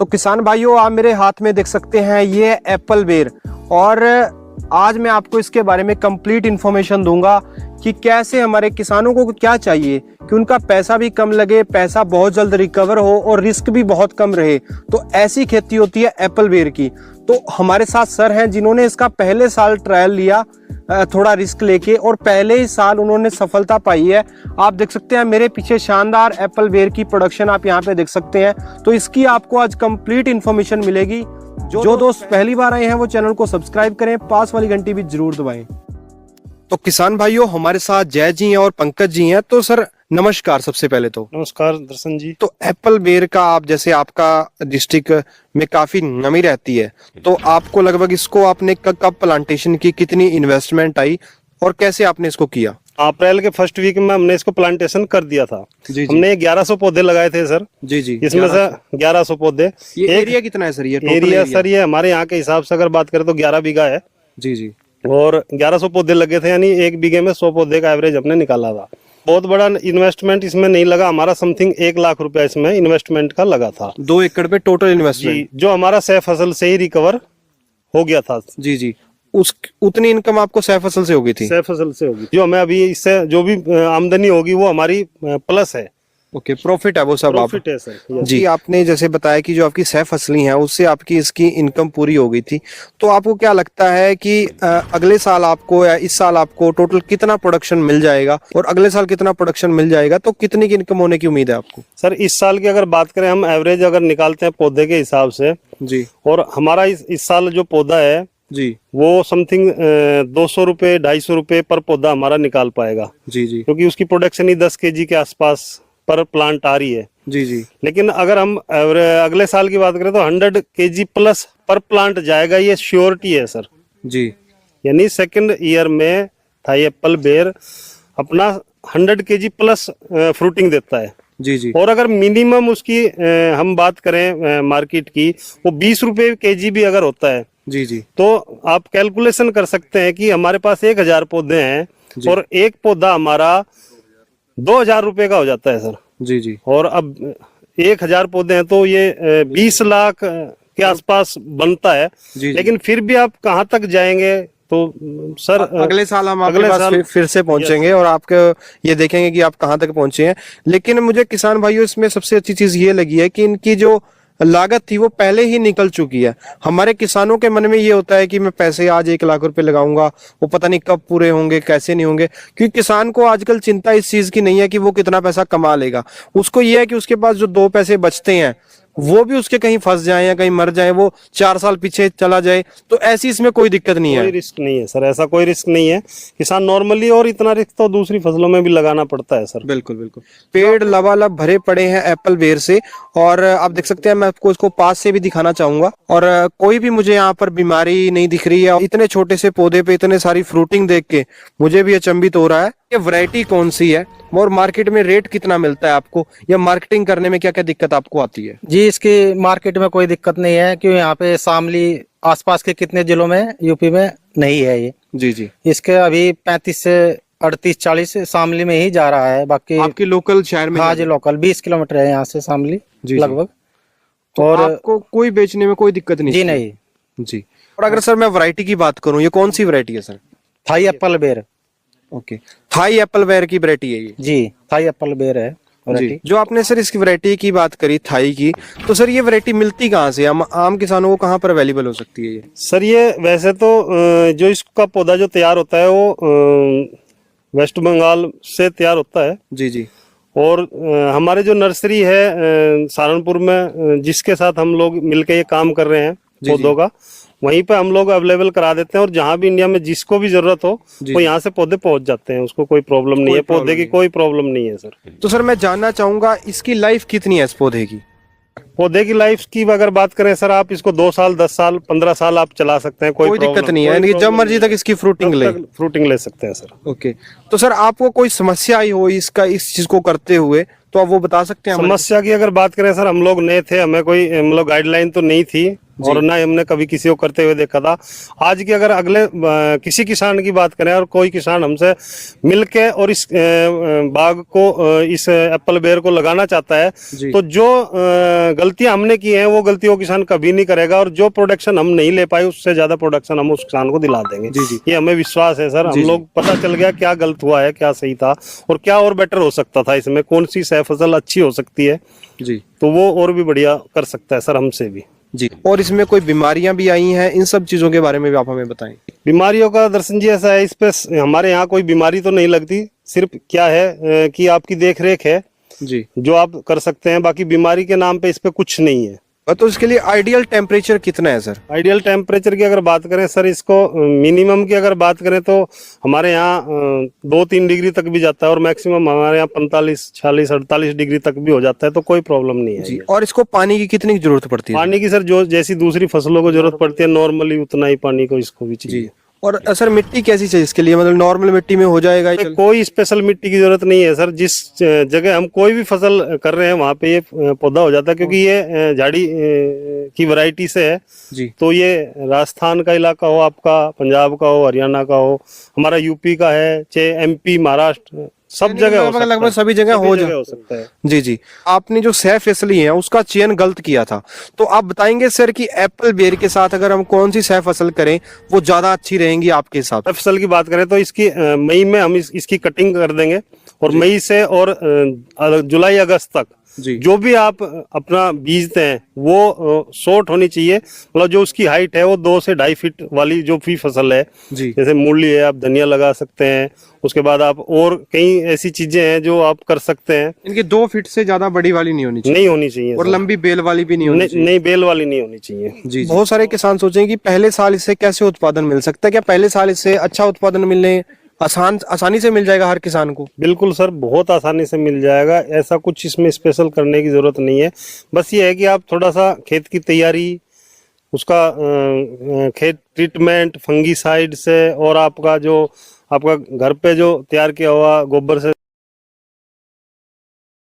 तो किसान भाइयों, आप मेरे हाथ में देख सकते हैं ये है एप्पल बेर। और आज मैं आपको इसके बारे में कंप्लीट इन्फॉर्मेशन दूंगा कि कैसे हमारे किसानों को क्या चाहिए कि उनका पैसा भी कम लगे, पैसा बहुत जल्द रिकवर हो और रिस्क भी बहुत कम रहे। तो ऐसी खेती होती है एप्पल बेर की। तो हमारे साथ सर हैं जिन्होंने इसका पहले साल ट्रायल लिया थोड़ा रिस्क लेके, और पहले ही साल उन्होंने सफलता पाई है। आप देख सकते हैं मेरे पीछे शानदार एप्पल बेर की प्रोडक्शन आप यहाँ पे देख सकते हैं। तो इसकी आपको आज कंप्लीट इन्फॉर्मेशन मिलेगी। जो दोस्त पहली बार आए हैं वो चैनल को सब्सक्राइब करें, पास वाली घंटी भी जरूर दबाएं। तो किसान भाइयों, हमारे साथ जय जी हैं और पंकज जी हैं। तो सर नमस्कार। सबसे पहले तो नमस्कार दर्शन जी। तो एप्पल बेर का आप जैसे आपका डिस्ट्रिक्ट में काफी नमी रहती है, तो आपको लगभग इसको आपने कब प्लांटेशन की, कितनी इन्वेस्टमेंट आई और कैसे आपने इसको किया? अप्रैल के फर्स्ट वीक में हमने इसको प्लांटेशन कर दिया था। जी। हमने 1100 पौधे लगाए थे सर। जी जी। इसमें से 1100 पौधे। ये एरिया कितना है सर? ये एरिया सर, ये हमारे यहाँ के हिसाब से अगर बात करें तो 11 बीघा है। जी जी। और 1100 पौधे लगे थे, यानी एक बीघे में 100 पौधे का एवरेज हमने निकाला था। बहुत बड़ा इन्वेस्टमेंट इसमें नहीं लगा हमारा, समथिंग 1 लाख रुपया इसमें इन्वेस्टमेंट का लगा था। 2 एकड़ पे टोटल इन्वेस्टमेंट, जो हमारा सह फसल से ही रिकवर हो गया था। जी जी। उतनी इनकम आपको सह फसल से होगी थी? सह फसल से होगी। जो हमें अभी इससे जो भी आमदनी होगी वो हमारी प्लस है। ओके, प्रॉफिट है वो सब। प्रॉफिट है सर। जी, आपने जैसे बताया कि जो आपकी सह फसली है उससे आपकी इसकी इनकम पूरी हो गई थी। तो आपको क्या लगता है कि अगले साल आपको या इस साल आपको टोटल कितना प्रोडक्शन मिल जाएगा और अगले साल कितना प्रोडक्शन मिल जाएगा? तो कितनी की इनकम होने की उम्मीद है आपको? सर इस साल की अगर बात करें, हम एवरेज अगर निकालते हैं पौधे के हिसाब से जी, और हमारा इस साल जो पौधा है जी, वो समथिंग 200 रुपए 250 रुपए पर पौधा हमारा निकाल पाएगा। जी जी, क्योंकि उसकी प्रोडक्शन ही 10 kg के आसपास पर प्लांट आ रही है। जी जी। लेकिन अगर हम अगले साल की बात करें तो 100 kg प्लस पर प्लांट जाएगा, ये श्योरिटी है सर। जी, यानी सेकंड ईयर में थाई एप्पल बेर अपना 100 kg प्लस फ्रूटिंग देता है। जी जी। और अगर मिनिमम उसकी हम बात करें मार्केट की, वो 20 रुपए kg भी अगर होता है, जी जी, तो आप कैलकुलेशन कर सकते हैं कि हमारे पास 1000 पौधे हैं और एक पौधा हमारा 2000 रुपए का हो जाता है सर। जी जी। और अब 1000 पौधे हैं तो ये 20 लाख के आसपास बनता है। जी। लेकिन फिर भी आप कहाँ तक जाएंगे? तो सर अगले साल हम आपके पास फिर से पहुंचेंगे और आपके ये देखेंगे कि आप कहां तक पहुंचे हैं। लेकिन मुझे किसान भाइयों इसमें सबसे अच्छी चीज ये लगी है कि इनकी जो लागत थी वो पहले ही निकल चुकी है। हमारे किसानों के मन में ये होता है कि मैं पैसे आज 1 लाख रुपए लगाऊंगा, वो पता नहीं कब पूरे होंगे, कैसे नहीं होंगे। क्योंकि किसान को आजकल चिंता इस चीज की नहीं है कि वो कितना पैसा कमा लेगा। उसको ये है कि उसके पास जो 2 पैसे बचते हैं वो भी उसके कहीं फंस जाए या कहीं मर जाए, वो 4 साल पीछे चला जाए, तो ऐसी इसमें कोई दिक्कत नहीं है। कोई रिस्क नहीं है सर, ऐसा कोई रिस्क नहीं है किसान नॉर्मली, और इतना रिस्क तो दूसरी फसलों में भी लगाना पड़ता है सर। बिल्कुल बिल्कुल। पेड़ लबालब भरे पड़े हैं एप्पल बेर से, और आप देख सकते हैं, मैं आपको इसको पास से भी दिखाना चाहूंगा। और कोई भी मुझे यहाँ पर बीमारी नहीं दिख रही है। इतने छोटे से पौधे पे इतने सारी फ्रूटिंग देख के मुझे भी अचंभित हो रहा है। ये वैरायटी कौन सी है और मार्केट में रेट कितना मिलता है आपको, या मार्केटिंग करने में क्या क्या दिक्कत आपको आती है? जी, इसकी मार्केट में कोई दिक्कत नहीं है, क्योंकि यहाँ पे शामली आसपास के कितने जिलों में यूपी में नहीं है ये। जी जी। इसके अभी 35 से 38-40 शामली में ही जा रहा है। बाकी आपके लोकल शहर में? हाँ जी, लोकल 20 किलोमीटर है यहाँ से शामली लगभग। तो और आपको कोई बेचने में कोई दिक्कत नहीं? जी नहीं जी। और अगर सर मैं वैरायटी की बात करूँ, ये कौन सी वैरायटी है सर? थाई एप्पल बेर। ओके, थाई एप्पल बेर की वैरायटी है ये? जी, थाई एप्पल बेर है वैरायटी। जो आपने सर इसकी वैरायटी की बात करी थाई की, तो सर ये वैरायटी मिलती कहाँ से? आम किसानों को कहाँ पर अवेलेबल हो सकती है ये? सर ये वैसे तो जो इसका पौधा जो तैयार होता है वो वेस्ट बंगाल से तैयार होता है। जी जी। और हमारे जो नर्सरी है सहारनपुर में, जिसके साथ हम लोग मिलकर ये काम कर रहे हैं पौधों का, वहीं पे हम लोग अवेलेबल करा देते हैं। और जहाँ भी इंडिया में जिसको भी जरूरत हो वो यहाँ से पौधे पहुंच जाते हैं, उसको कोई प्रॉब्लम नहीं है। पौधे की कोई प्रॉब्लम नहीं है सर। तो सर मैं जानना चाहूंगा इसकी लाइफ कितनी है इस पौधे की? पौधे की लाइफ की अगर बात करें सर, आप इसको 2 साल 10 साल 15 साल आप चला सकते हैं, कोई दिक्कत नहीं है, यानी जब मर्जी तक इसकी फ्रूटिंग ले सकते हैं सर। ओके। तो सर आपको कोई समस्या आई हो इसका, इस चीज को करते हुए, तो आप वो बता सकते हैं? समस्या की अगर बात करें सर, हम लोग नए थे, हमें कोई मतलब गाइडलाइन तो नहीं थी। और ना ही हमने कभी किसी को करते हुए देखा था। आज की अगर अगले किसी किसान की बात करें और कोई किसान हमसे मिलके और इस बाग को इस एप्पल बेर को लगाना चाहता है तो जो गलतियां हमने की हैं वो गलतियों किसान कभी नहीं करेगा, और जो प्रोडक्शन हम नहीं ले पाए उससे ज्यादा प्रोडक्शन हम उस किसान को दिला देंगे। ये हमें विश्वास है सर। हम लोग पता चल गया क्या गलत हुआ है, क्या सही था और क्या और बेटर हो सकता था, इसमें कौन सी सह फसल अच्छी हो सकती है जी, तो वो और भी बढ़िया कर सकता है सर हमसे भी जी। और इसमें कोई बीमारियां भी आई हैं, इन सब चीजों के बारे में भी आप हमें बताएं। बीमारियों का दर्शन जी ऐसा है, इस पे हमारे यहाँ कोई बीमारी तो नहीं लगती, सिर्फ क्या है कि आपकी देख रेख है जी, जो आप कर सकते हैं, बाकी बीमारी के नाम पे इस पे कुछ नहीं है। तो इसके लिए आइडियल टेम्परेचर कितना है सर? आइडियल टेम्परेचर की अगर बात करें सर, इसको मिनिमम की अगर बात करें तो हमारे यहाँ 2-3 डिग्री तक भी जाता है और मैक्सिमम हमारे यहाँ 45, 46, 48 डिग्री तक भी हो जाता है, तो कोई प्रॉब्लम नहीं है जी। और इसको पानी की कितनी जरूरत पड़ती है? पानी की सर जो जैसी दूसरी फसलों को जरूरत पड़ती है नॉर्मली उतना ही पानी को इसको भी चाहिए। और सर मिट्टी कैसी चाहिए इसके लिए, मतलब नॉर्मल मिट्टी में हो जाएगा? कोई स्पेशल मिट्टी की जरूरत नहीं है सर, जिस जगह हम कोई भी फसल कर रहे हैं वहाँ पे ये पौधा हो जाता है, क्योंकि ये झाड़ी की वैरायटी से है जी। तो ये राजस्थान का इलाका हो, आपका पंजाब का हो, हरियाणा का हो, हमारा यूपी का है, चाहे एमपी, महाराष्ट्र, सब जगह हो सकता है, लगभग सभी जगह हो सकता है। जी जी। आपने जो सह फसली है उसका चयन गलत किया था, तो आप बताएंगे सर कि एप्पल बेर के साथ अगर हम कौन सी सह फसल करें वो ज्यादा अच्छी रहेंगी आपके हिसाब से? फसल की बात करें तो इसकी मई में हम इसकी कटिंग कर देंगे और मई से और जुलाई अगस्त तक जो भी आप अपना बीजते हैं वो शॉर्ट होनी चाहिए, मतलब जो उसकी हाइट है वो 2 से 2.5 फीट वाली जो भी फसल है जी। जैसे मूली है, आप धनिया लगा सकते हैं, उसके बाद आप और कई ऐसी चीजें हैं जो आप कर सकते हैं। इनकी 2 फीट से ज्यादा बड़ी वाली नहीं होनी चाहिए? नहीं होनी चाहिए और लंबी बेल वाली भी नहीं होनी चाहिए? नहीं, बेल वाली नहीं होनी चाहिए जी। बहुत सारे किसान सोचेंगे कि पहले साल इससे कैसे उत्पादन मिल सकता है, क्या पहले साल इससे अच्छा उत्पादन मिलने आसानी से मिल जाएगा हर किसान को? बिल्कुल सर, बहुत आसानी से मिल जाएगा, ऐसा कुछ इसमें स्पेशल करने की जरूरत नहीं है। बस ये है कि आप थोड़ा सा खेत की तैयारी, उसका खेत ट्रीटमेंट फंगीसाइड से और आपका जो आपका घर पे जो तैयार किया हुआ गोबर से